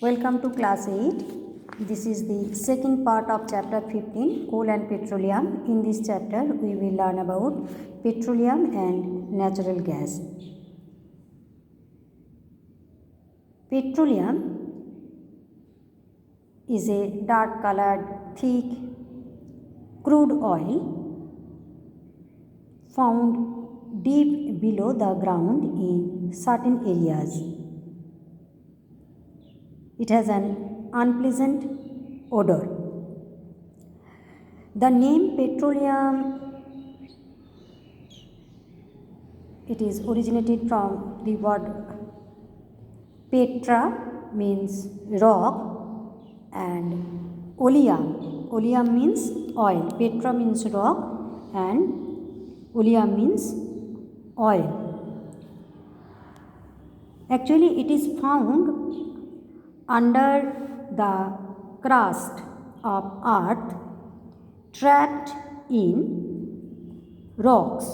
Welcome to class 8. This is the second part of chapter 15, coal and petroleum. In this chapter we will learn about petroleum and natural gas. Petroleum is a dark colored thick crude oil found deep below the ground in certain areas. It has an unpleasant odor. The name petroleum, it is originated from the word petra, means rock, and oleum means oil. Petra means rock and oleum means oil. Actually, it is found under the crust of earth, trapped in rocks.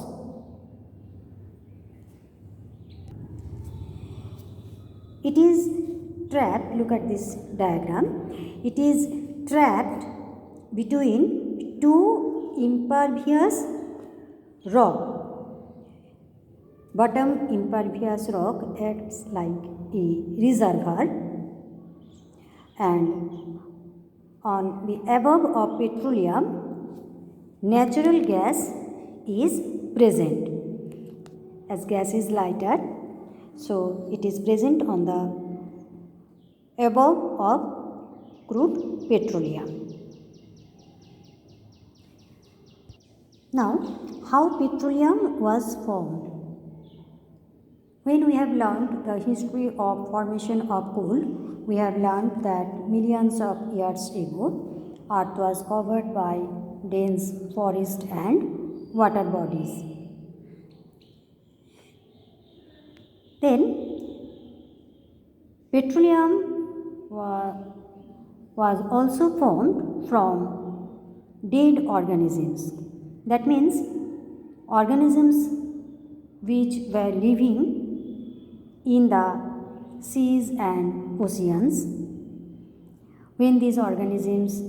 It is trapped, look at this diagram, it is trapped between two impervious rock. Bottom impervious rock acts like a reservoir, and on the above of petroleum, natural gas is present. As gas is lighter, so it is present on the above of crude petroleum. Now, how petroleum was formed? When we have learned the history of formation of coal, we have learned that millions of years ago, earth was covered by dense forest and water bodies. Then, petroleum was also formed from dead organisms. That means organisms which were living in the seas and oceans. When these organisms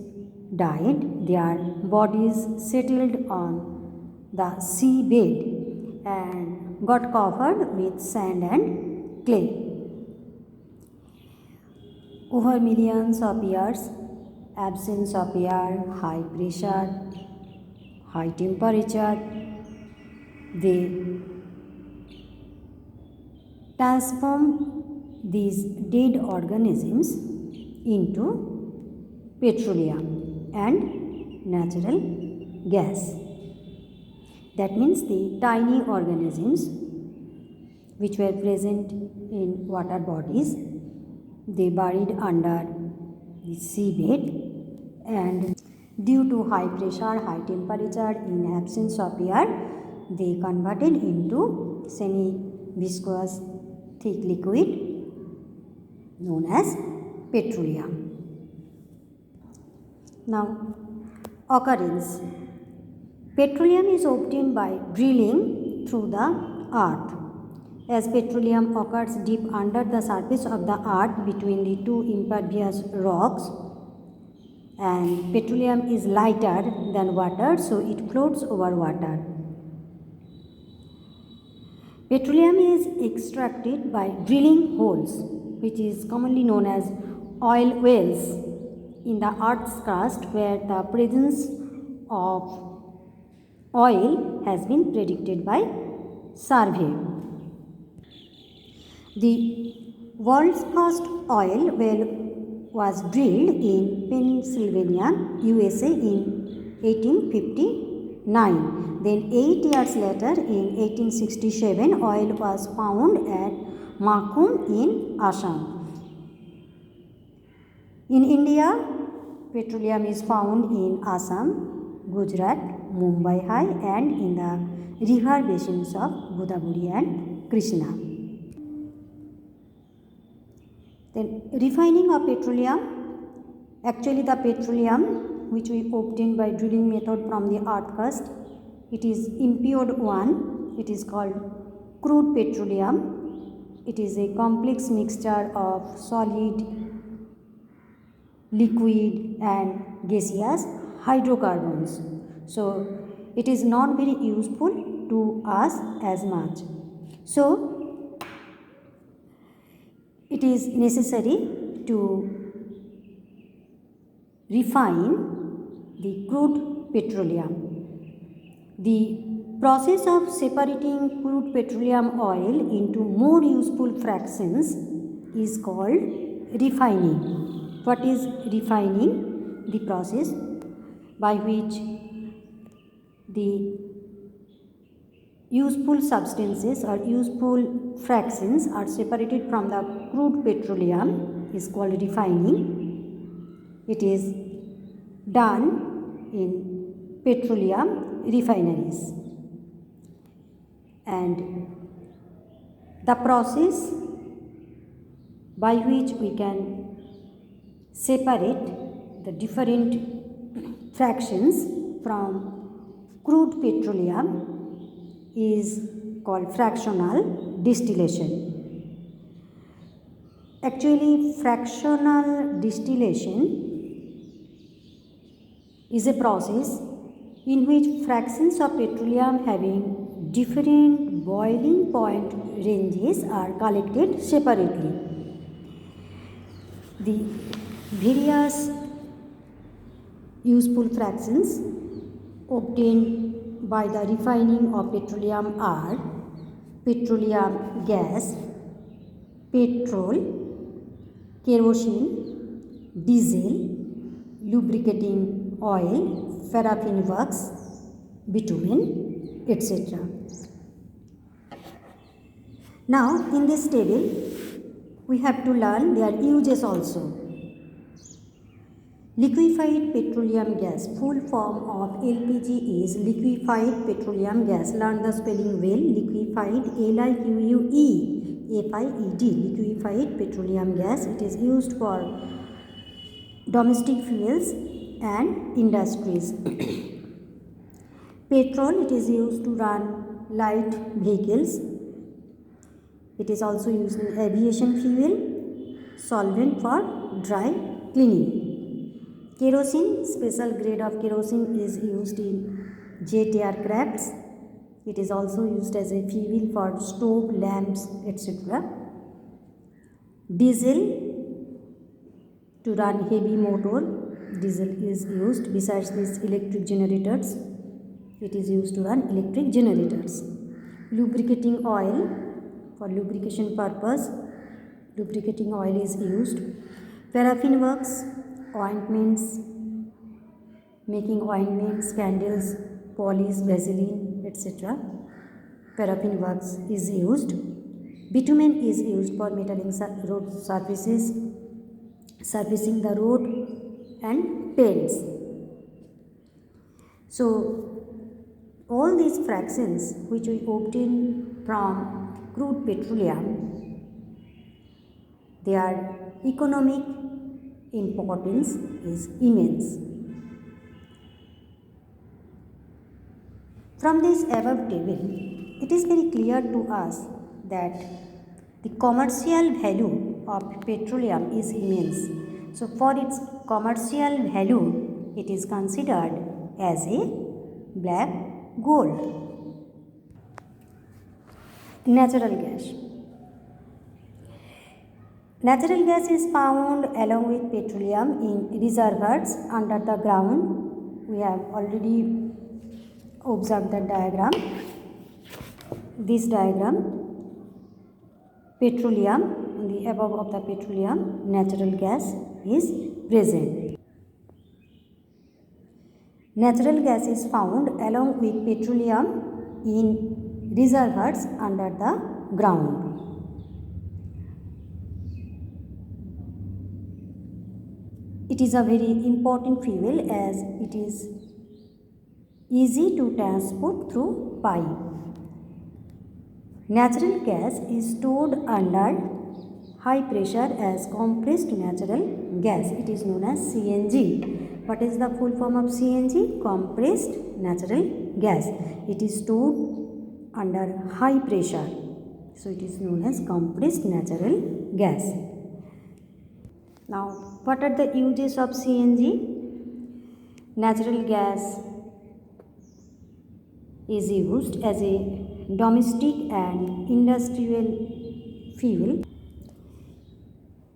died, their bodies settled on the seabed and got covered with sand and clay. Over millions of years, absence of air, high pressure, high temperature, they transform these dead organisms into petroleum and natural gas. That means the tiny organisms which were present in water bodies, they buried under the seabed, and due to high pressure, high temperature, in absence of air, they converted into semi-viscous thick liquid known as petroleum. Now, occurrence. Petroleum is obtained by drilling through the earth. As petroleum occurs deep under the surface of the earth between the two impervious rocks, and petroleum is lighter than water, so it floats over water. Petroleum is extracted by drilling holes, which is commonly known as oil wells, in the earth's crust, where the presence of oil has been predicted by survey. The world's first oil well was drilled in Pennsylvania, USA in 1859. Then 8 years later, in 1867, oil was found at Makum in Assam. In India, petroleum is found in Assam, Gujarat, Mumbai High, and in the river basins of Godavari and Krishna. Then refining of petroleum. Actually, the petroleum which we obtain by drilling method from the earth crust, it is impure one. It is called crude petroleum. It is a complex mixture of solid liquid and gaseous hydrocarbons. So it is not very useful to us as much. So it is necessary to refine the crude petroleum. The process of separating crude petroleum oil into more useful fractions is called refining. What is refining? The process by which the useful substances or useful fractions are separated from the crude petroleum is called refining. It is done in petroleum refineries. And the process by which we can separate the different fractions from crude petroleum is called fractional distillation. Actually, fractional distillation is a process in which fractions of petroleum having different boiling point ranges are collected separately. The various useful fractions obtained by the refining of petroleum are petroleum gas, petrol, kerosene, diesel, lubricating oil, paraffin wax, bitumen, etc. Now, in this table, we have to learn their uses also. Liquefied petroleum gas, full form of LPG is liquefied petroleum gas. Learn the spelling well. Liquefied, L-I-Q-U-E-F-I-E-D, liquefied petroleum gas. It is used for domestic fuels and industries. Petrol, it is used to run light vehicles. It is also used in aviation fuel, solvent for dry cleaning. Kerosene, special grade of kerosene is used in jet aircrafts. It is also used as a fuel for stove, lamps, etc. Diesel, to run heavy motor, diesel is used. Besides these electric generators, it is used to run electric generators. Lubricating oil, for lubrication purpose, lubricating oil is used. Paraffin wax, ointments, making ointments, candles, polish, vaseline, etc. Paraffin wax is used. Bitumen is used for metaling road surfaces, surfacing the road and paints. So, all these fractions which we obtain from crude petroleum, their economic importance is immense. From this above table, it is very clear to us that the commercial value of petroleum is immense. So, for its commercial value, it is considered as a black gold. Natural gas. Natural gas is found along with petroleum in reservoirs under the ground. We have already observed the diagram. This diagram, petroleum, on the above of the petroleum, natural gas is present. Natural gas is found along with petroleum in reservoirs under the ground. It is a very important fuel as it is easy to transport through pipe. Natural gas is stored under high pressure as compressed natural gas. It is known as CNG. What is the full form of CNG? Compressed natural gas. It is stored under high pressure. So, it is known as compressed natural gas. Now, what are the uses of CNG? Natural gas is used as a domestic and industrial fuel.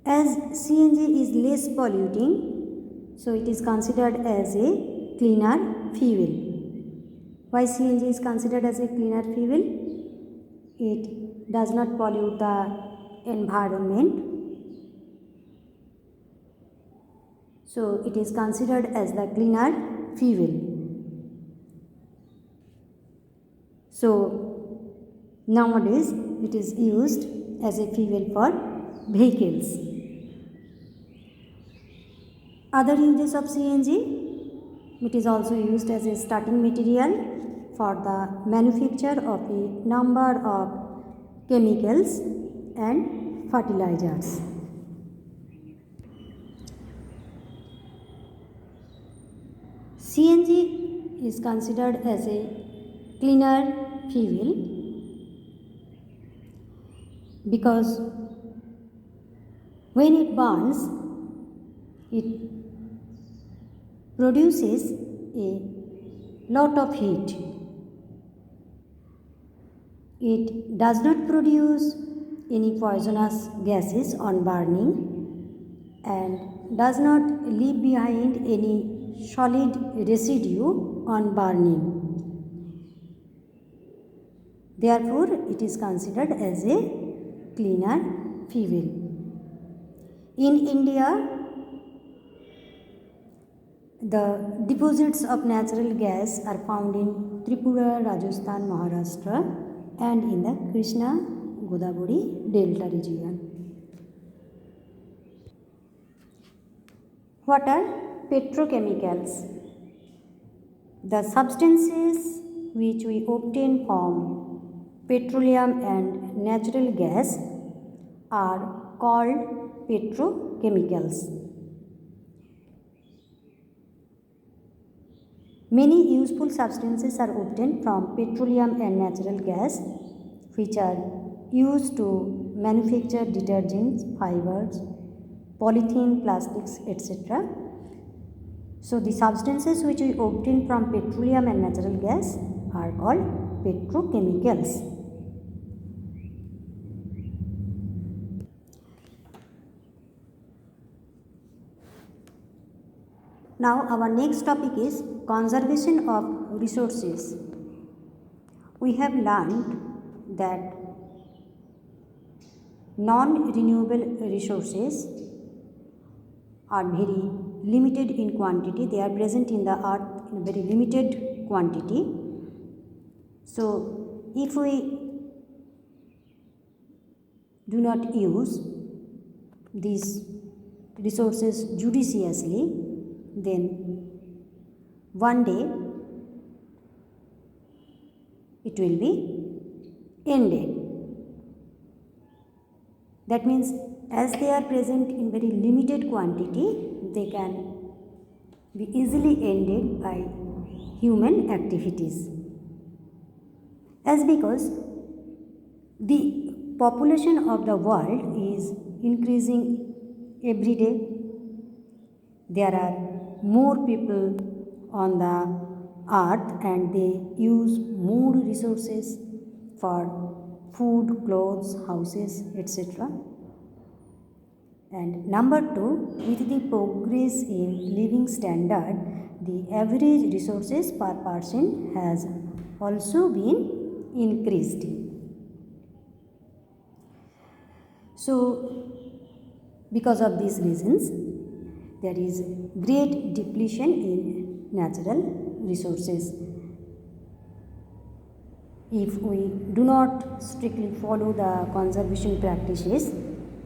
As CNG is less polluting, so it is considered as a cleaner fuel. Why CNG is considered as a cleaner fuel? It does not pollute the environment. So it is considered as the cleaner fuel. So nowadays it is used as a fuel for vehicles. Other uses of CNG, it is also used as a starting material for the manufacture of a number of chemicals and fertilizers. CNG is considered as a cleaner fuel because when it burns, it produces a lot of heat. It does not produce any poisonous gases on burning and does not leave behind any solid residue on burning. Therefore, it is considered as a cleaner fuel. In India, the deposits of natural gas are found in Tripura, Rajasthan, Maharashtra and in the Krishna Godavari Delta region. What are petrochemicals? The substances which we obtain from petroleum and natural gas are called petrochemicals. Many useful substances are obtained from petroleum and natural gas, which are used to manufacture detergents, fibers, polythene, plastics, etc. So, the substances which we obtain from petroleum and natural gas are called petrochemicals. Now, our next topic is conservation of resources. We have learned that non-renewable resources are very limited in quantity. They are present in the earth in very limited quantity. So, if we do not use these resources judiciously, then one day it will be ended. That means as they are present in very limited quantity, they can be easily ended by human activities. As because the population of the world is increasing every day, there are more people on the earth and they use more resources for food, clothes, houses, etc. And number two, with the progress in living standard, the average resources per person has also been increased. So, because of these reasons, there is great depletion in natural resources. If we do not strictly follow the conservation practices,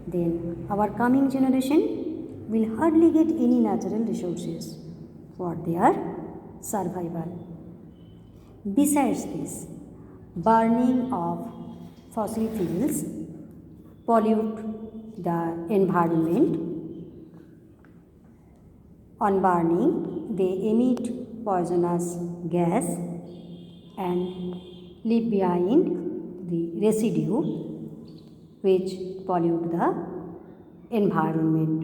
then our coming generation will hardly get any natural resources for their survival. Besides this, burning of fossil fuels pollute the environment. On burning, they emit poisonous gas and leave behind the residue which pollute the environment.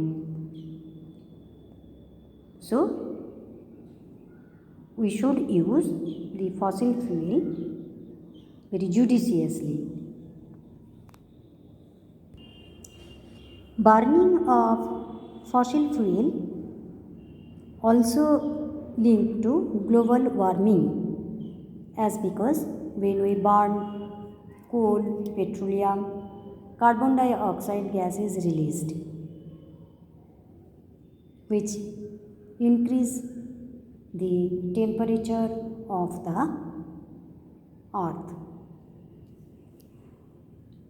So we should use the fossil fuel very judiciously. Burning of fossil fuel also linked to global warming, as because when we burn coal, petroleum, carbon dioxide gas is released, which increase the temperature of the earth.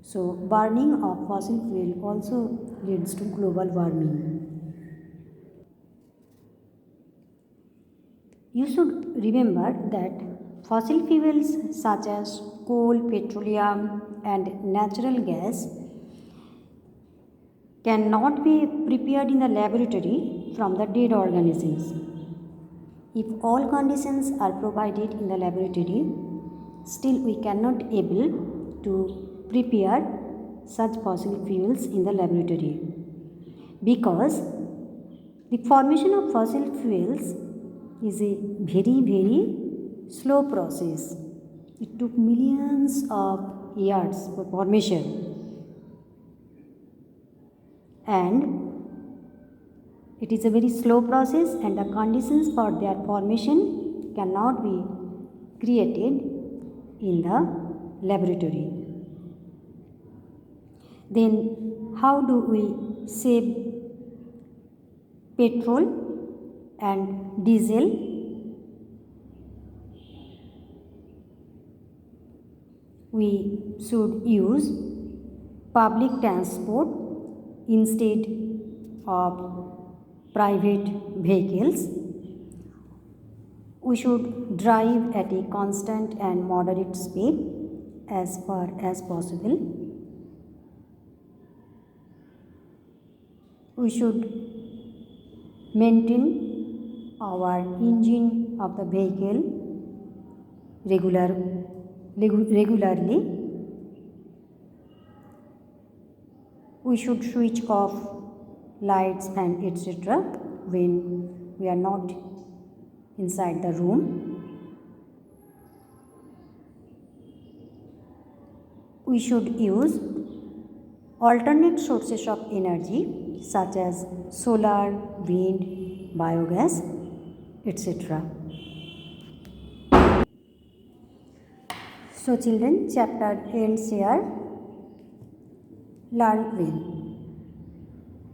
So burning of fossil fuel also leads to global warming. You should remember that fossil fuels such as coal, petroleum and natural gas cannot be prepared in the laboratory from the dead organisms. If all conditions are provided in the laboratory, still we cannot able to prepare such fossil fuels in the laboratory, because the formation of fossil fuels is a very slow process. It took millions of years for formation, and it is a very slow process, and the conditions for their formation cannot be created in the laboratory. Then how do we save petrol and diesel? We should use public transport instead of private vehicles. We should drive at a constant and moderate speed as far as possible. We should maintain our engine of the vehicle regularly. We should switch off lights and etc. when we are not inside the room. We should use alternate sources of energy such as solar, wind, biogas, etc. So children, chapter ends here. Learn well.